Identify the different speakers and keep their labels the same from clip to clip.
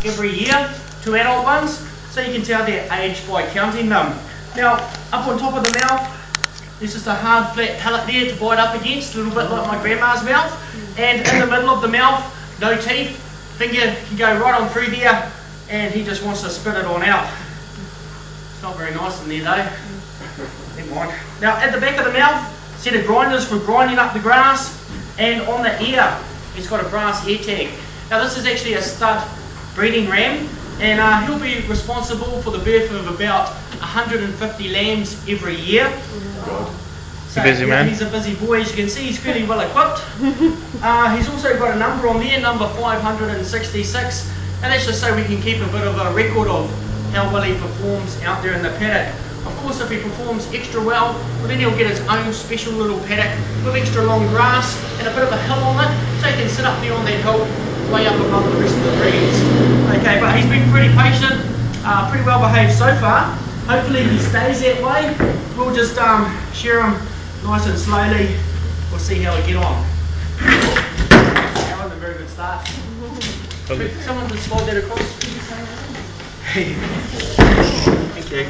Speaker 1: every year, 2 adult ones, so you can tell their age by counting them. Now, up on top of the mouth, there's just a hard flat palate there to bite up against, a little bit like my grandma's mouth. And in the middle of the mouth, no teeth, finger can go right on through there, and he just wants to spit it on out. It's not very nice in there though. Never mind. Now at the back of the mouth, set of grinders for grinding up the grass, and on the ear, he's got a brass ear tag. Now this is actually a stud breeding ram, and he'll be responsible for the birth of about 150 lambs every year. So,
Speaker 2: busy man.
Speaker 1: He's a busy boy, as you can see, he's fairly well equipped. He's also got a number on there, number 566, and that's just so we can keep a bit of a record of how well he performs out there in the paddock. Of course, if he performs extra well, then he'll get his own special little paddock with extra long grass and a bit of a hill on it, so he can sit up there on that hill way up above the rest of the breeds. Okay, but he's been pretty patient, pretty well behaved so far. Hopefully he stays that way. We'll just shear him nice and slowly. We'll see how we get on. That wasn't a very good start. Someone just slide that across. Thank you.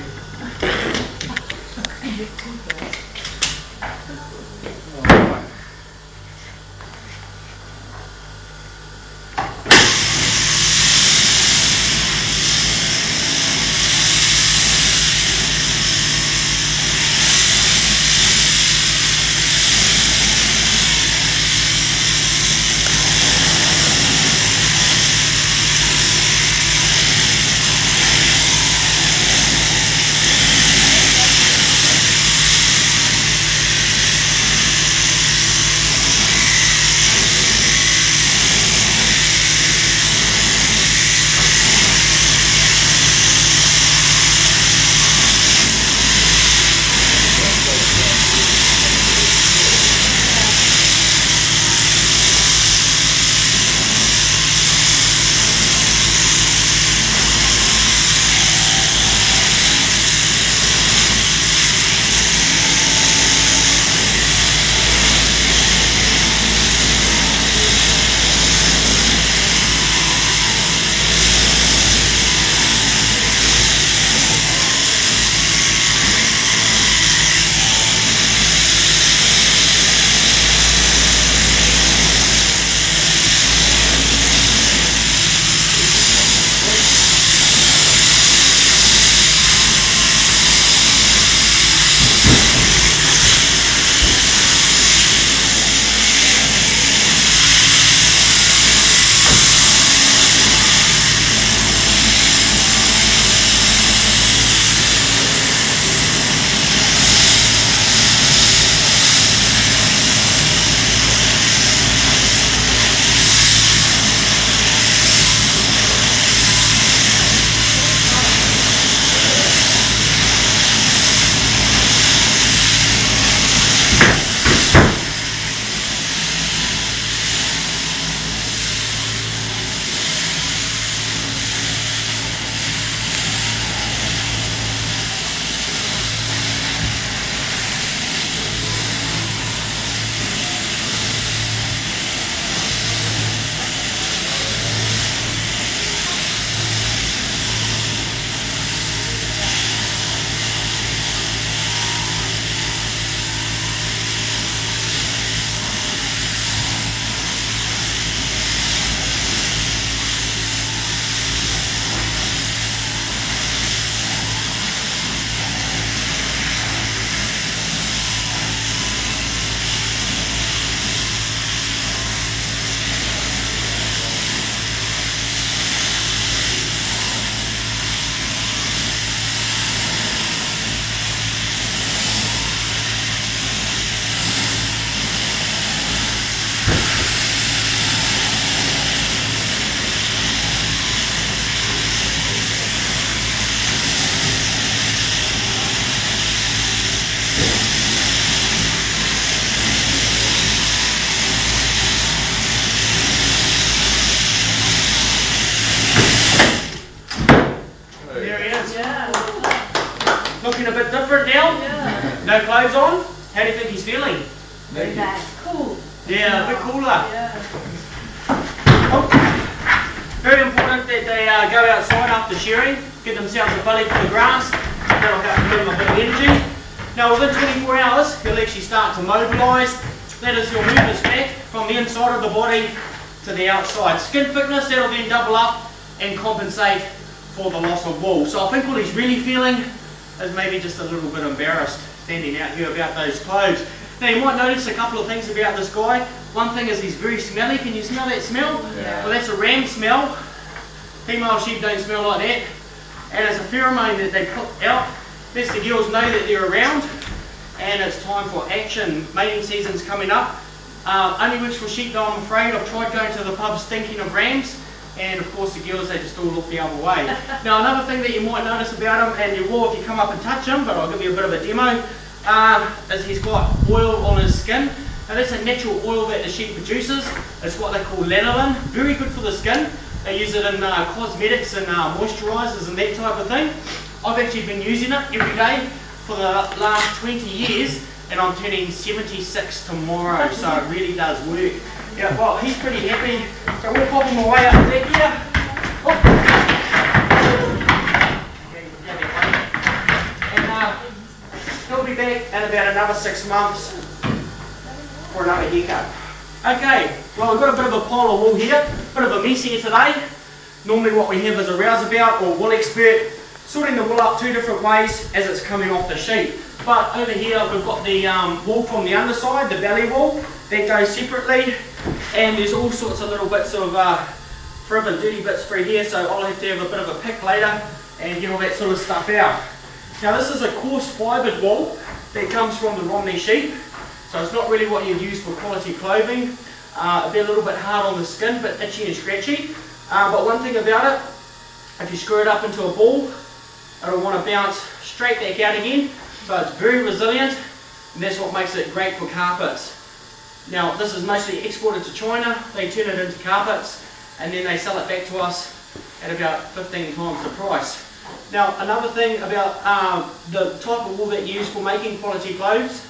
Speaker 1: Looking a bit different now?
Speaker 3: Yeah.
Speaker 1: No clothes on? How do you think he's feeling?
Speaker 3: Very bad. Cool.
Speaker 1: Yeah, a bit cooler.
Speaker 3: Yeah.
Speaker 1: Oh. Very important that they go outside after shearing, get themselves a belly full of grass. That'll help give them a bit of energy. Now within 24 hours, he'll actually start to mobilise. That is, he'll move his back from the inside of the body to the outside. Skin thickness, that'll then double up and compensate for the loss of wool. So I think what he's really feeling is maybe just a little bit embarrassed standing out here about those clothes. Now you might notice a couple of things about this guy. One thing is he's very smelly. Can you smell that smell? Yeah. Well, that's a ram smell. Female sheep don't smell like that. And it's a pheromone that they put out. Lets the girls know that they're around and it's time for action. Mating season's coming up. Only works for sheep though, I'm afraid. I've tried going to the pub stinking of rams, and of course the girls, they just all look the other way. Now another thing that you might notice about him, and you will if you come up and touch him, but I'll give you a bit of a demo, is he's got oil on his skin. Now that's a natural oil that the sheep produces. It's what they call lanolin. Very good for the skin. They use it in cosmetics and moisturisers and that type of thing. I've actually been using it every day for the last 20 years, and I'm turning 76 tomorrow, so it really does work. Yeah, well, he's pretty happy, so we'll pop him away up there. And he'll be back in about another 6 months for another haircut. Okay, well, we've got a bit of a pile of wool here, bit of a mess here today. Normally what we have is a rouseabout or wool expert sorting the wool up two different ways as it's coming off the sheep. But over here we've got the wool from the underside, the belly wool, that goes separately, and there's all sorts of little bits of frib and dirty bits through here, so I'll have to have a bit of a pick later and get all that sort of stuff out. Now this is a coarse fibred wool that comes from the Romney sheep, so it's not really what you'd use for quality clothing. It'll be a little bit hard on the skin, but itchy and scratchy. But one thing about it, if you screw it up into a ball, it'll want to bounce straight back out again. So it's very resilient, and that's what makes it great for carpets. Now this is mostly exported to China. They turn it into carpets and then they sell it back to us at about 15 times the price. Now another thing about the type of wool that you use for making quality clothes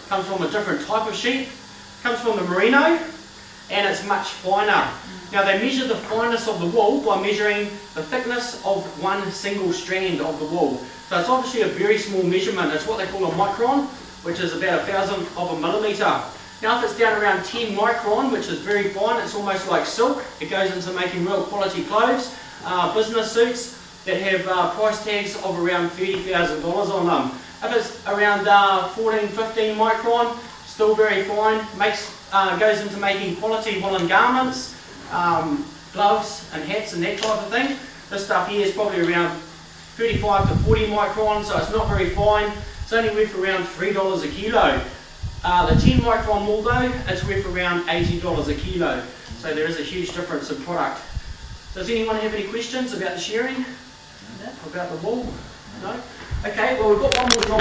Speaker 1: comes from a different type of sheep. It comes from the merino, and it's much finer. Now they measure the fineness of the wool by measuring the thickness of one single strand of the wool. So it's obviously a very small measurement. It's what they call a micron, which is about 1,000th of a millimetre. Now if it's down around 10 micron, which is very fine, it's almost like silk. It goes into making real quality clothes, business suits that have price tags of around $30,000 on them. If it's around 14, 15 micron, still very fine. Goes into making quality woolen garments, gloves and hats and that type of thing. This stuff here is probably around 35 to 40 microns, so it's not very fine. It's only worth around $3 a kilo. The 10 micron wool though, it's worth around $80 a kilo. So there is a huge difference in product. Does anyone have any questions about the shearing? About the wool? No? Okay, well we've got one more job.